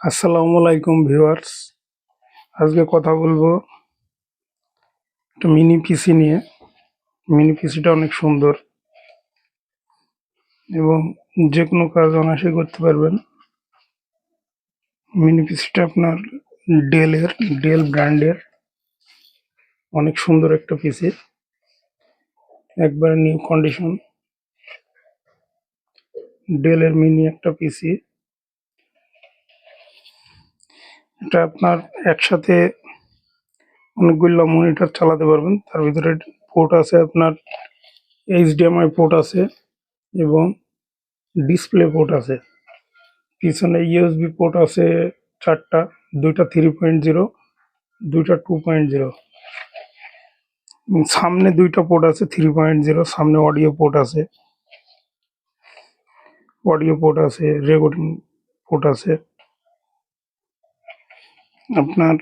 আসসালামু আলাইকুম ভিউয়ার্স। আজকে কথা বলবো একটা মিনি পিসি নিয়ে। মিনি পিসিটা অনেক সুন্দর এবং যে কোনো কাজ অনায়াসে করতে পারবেন। মিনি পিসিটা আপনার ডেল ব্র্যান্ডের অনেক সুন্দর একটা পিসি, একবারে নিউ কন্ডিশন। ডেলের মিনি একটা পিসি, এটা আপনার একসাথে অনেকগুলো মনিটর চালাতে পারবেন। তার ভিতরে পোর্ট আছে, আপনার HDMI পোর্ট আছে এবং ডিসপ্লে পোর্ট আছে। পিছনে USB পোর্ট আছে 4টা, 2টা 3.0, 2টা 2.0। সামনে 2টা পোর্ট আছে 3.0, সামনে অডিও পোর্ট আছে, রেকর্ডিং পোর্ট আছে। আপনার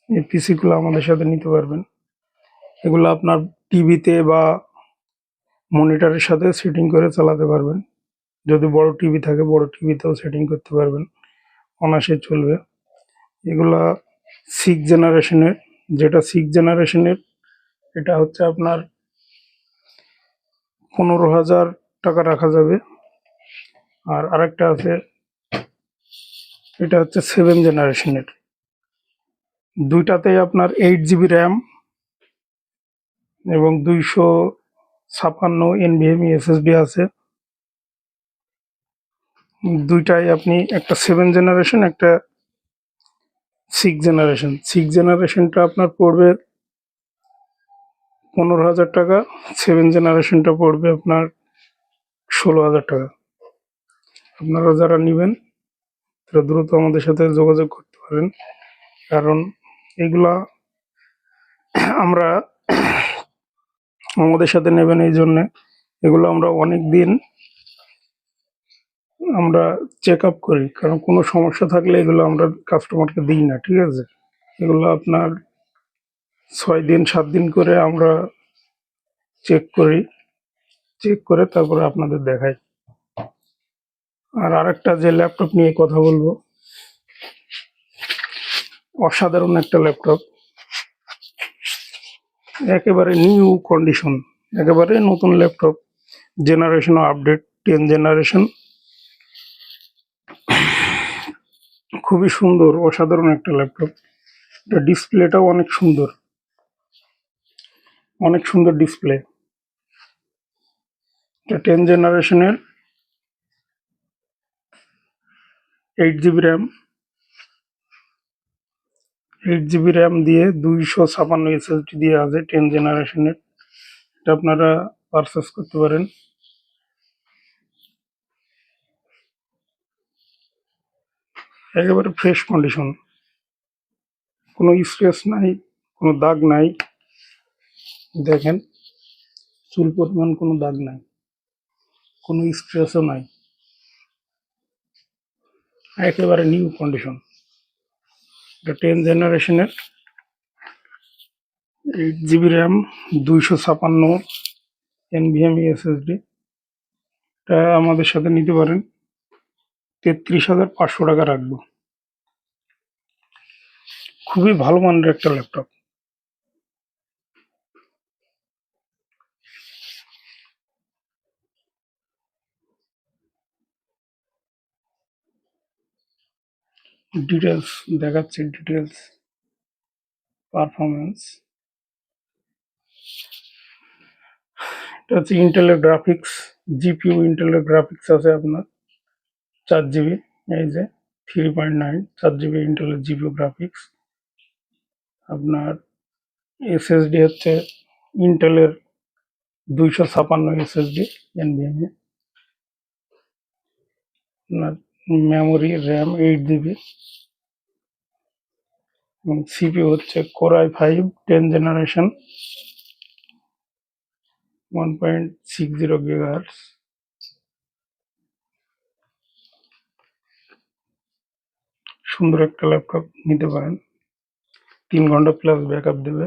এই পিসিগুলো আমাদের সাথে নিতে পারবেন। এগুলো আপনার টিভিতে বা মনিটরের সাথে সেটিং করে চালাতে পারবেন। যদি বড় টিভি থাকে বড় টিভিতেও সেটিং করতে পারবেন, অনায়াসে চলবে। এগুলা 6 জেনারেশনের, যেটা 6 জেনারেশনের এটা হচ্ছে আপনার 15,000 টাকা রাখা যাবে। আর আরেকটা আছে, এটা হচ্ছে 7 জেনারেশনের। দুইটাতেই আপনার 8 GB র্যাম এবং 256 NVMe SSD আছে। দুইটাই আপনি, একটা 7 জেনারেশন, একটা 6 জেনারেশন। 6 জেনারেশনটা আপনার পড়বে 15,000 টাকা, 7 জেনারেশনটা পড়বে আপনার 16,000 টাকা। আপনারা যারা নেবেন তারা দ্রুত আমাদের সাথে যোগাযোগ করতে পারেন, কারণ এগুলা আমরা আমাদের সাথে নেবেন এই জন্যে এগুলো আমরা অনেক দিন আমরা চেক আপ করি, কারণ কোনো সমস্যা থাকলে এগুলো আমরা কাস্টমারকে দিই না, ঠিক আছে। এগুলো আপনার 6 দিন 7 দিন করে আমরা চেক করি, চেক করে তারপরে আপনাদের দেখাই। আর আরেকটা যে ল্যাপটপ নিয়ে কথা বলবো, অসাধারণ একটা ল্যাপটপ, একেবারে নিউ কন্ডিশন, একেবারে নতুন ল্যাপটপ, জেনারেশন আপডেট 10 জেনারেশন। খুবই সুন্দর, অসাধারণ একটা ল্যাপটপ। এটা ডিসপ্লেটাও অনেক সুন্দর, অনেক সুন্দর ডিসপ্লে। এটা 10 জেনারেশনের, 8 GB র্যাম, 8 GB র্যাম দিয়ে 256 SSD দিয়ে আছে 10 জেনারেশনের। এটা আপনারা পারচেস করতে পারেন। একেবারে ফ্রেশ কন্ডিশন, কোনো স্ক্র্যাচ নাই, কোনো দাগ নাই। দেখেন, চুল পরিমাণ কোনো দাগ নাই, কোনো স্ক্র্যাচও নাই, একেবারে নিউ কন্ডিশন। এটা 10 জেনারেশনের, 8 GB র্যাম, 256 NVMe SSD। এটা আমাদের সাথে নিতে পারেন, 33,500 টাকা রাখবো। খুবই ভালো মানের একটা ল্যাপটপ। ডিটেলস দেখাচ্ছি, ডিটেলস পারফরমেন্স। এটা হচ্ছে ইন্টেলের গ্রাফিক্স, জিপিইউ ইন্টেলের গ্রাফিক্স আছে আপনার 4 GB। এই যে 3.9, 4 GB ইন্টেলের জিপিইউ গ্রাফিক্স। আপনার এসএসডি হচ্ছে ইন্টেলের 256 এসএসডি NVMe। আপনার মেমোরি র্যাম 8 GB এবং সিপিইউ হচ্ছে Core i5 10 জেনারেশন 1.60 GHz। সুন্দর একটা ল্যাপটপ নিতে পারেন, 3 ঘন্টা প্লাস ব্যাকআপ দেবে,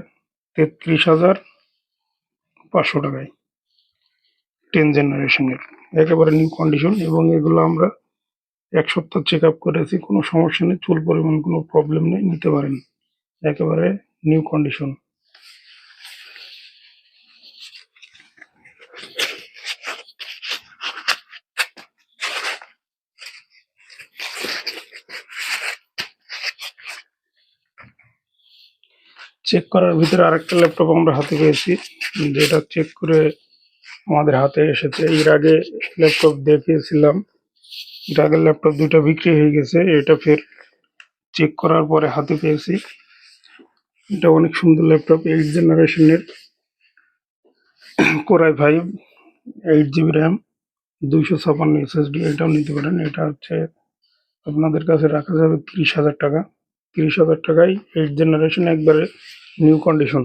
33,500 টাকায় 10 জেনারেশনের, একেবারে নিউ কন্ডিশন। এবং এগুলো আমরা এক সপ্তাহ চেক আপ করেছি, কোনো সমস্যা নেই, চুল পরিমাণ কোনো প্রবলেম নেই, নিতে পারেন, একেবারে নিউ কন্ডিশন। চেক করার ভিতরে আরেকটা ল্যাপটপ আমরা হাতে পেয়েছি, যেটা চেক করে আমাদের হাতে এসেছে। এর আগে ল্যাপটপ দেখিয়েছিলাম, এর আগের ল্যাপটপ দুটো বিক্রি হয়ে গেছে, এটা ফের চেক করার পরে হাতে পেয়েছি। এটা অনেক সুন্দর ল্যাপটপ, 8 জেনারেশনের core i5, 8 GB RAM, 256 SSD। এটাও নিতে পারেন। এটা হচ্ছে আপনাদের কাছে রাখা যাবে 30,000 টাকা। 30,000 টাকায় 8 জেনারেশন, একবারে নিউ কন্ডিশন,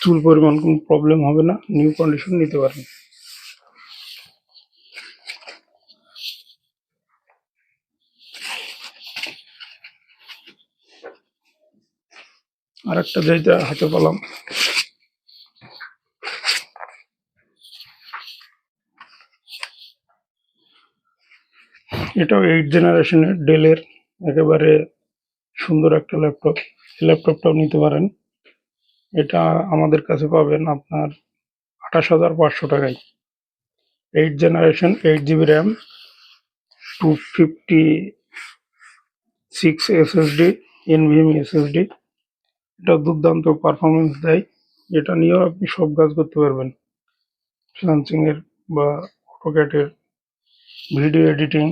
চুল পরিমাণ কোনো প্রবলেম হবে না, নিউ কন্ডিশন, নিতে পারেন। আরেকটা যেটা হাতে পেলাম, এটাও 8 জেনারেশনের ডেলের একেবারে সুন্দর একটা ল্যাপটপ। এই ল্যাপটপটাও নিতে পারেন। এটা আমাদের কাছে পাবেন আপনার 28,500 টাকায়। 8 generation, 8 GB RAM, 256 SSD, NVMe SSD। এটা দুর্দান্ত পারফরমেন্স দেয়। এটা নিয়েও আপনি সব কাজ করতে পারবেন, ফ্রিল্যান্সিং এর বা অটোক্যাটের, ভিডিও এডিটিং,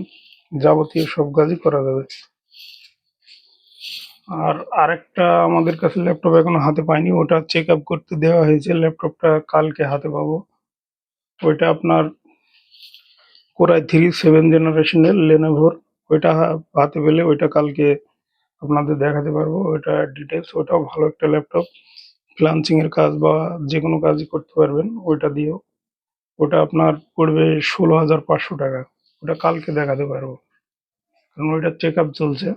যাবতীয় সব কাজই করা যাবে। আর আরেকটা আমাদের কাছে ল্যাপটপ এখনো হাতে পাইনি, ওটা চেক আপ করতে দেওয়া হয়েছে, ল্যাপটপটা কালকে হাতে পাবো। ওইটা আপনার কোরাই 7 জেনারেশনের লেনোভোর। ওইটা হাতে পেলে ওইটা কালকে আপনাদের দেখাতে পারবো, ওইটা ডিটেলস। ওটাও ভালো একটা ল্যাপটপ, ফ্রিল্যান্সিং এর কাজ বা যে কোনো কাজই করতে পারবেন ওইটা দিয়েও। ওটা আপনার পড়বে 16,500 টাকা। ওটা কালকে দেখাতে পারবো, কারণ ওইটা চেক আপ চলছে।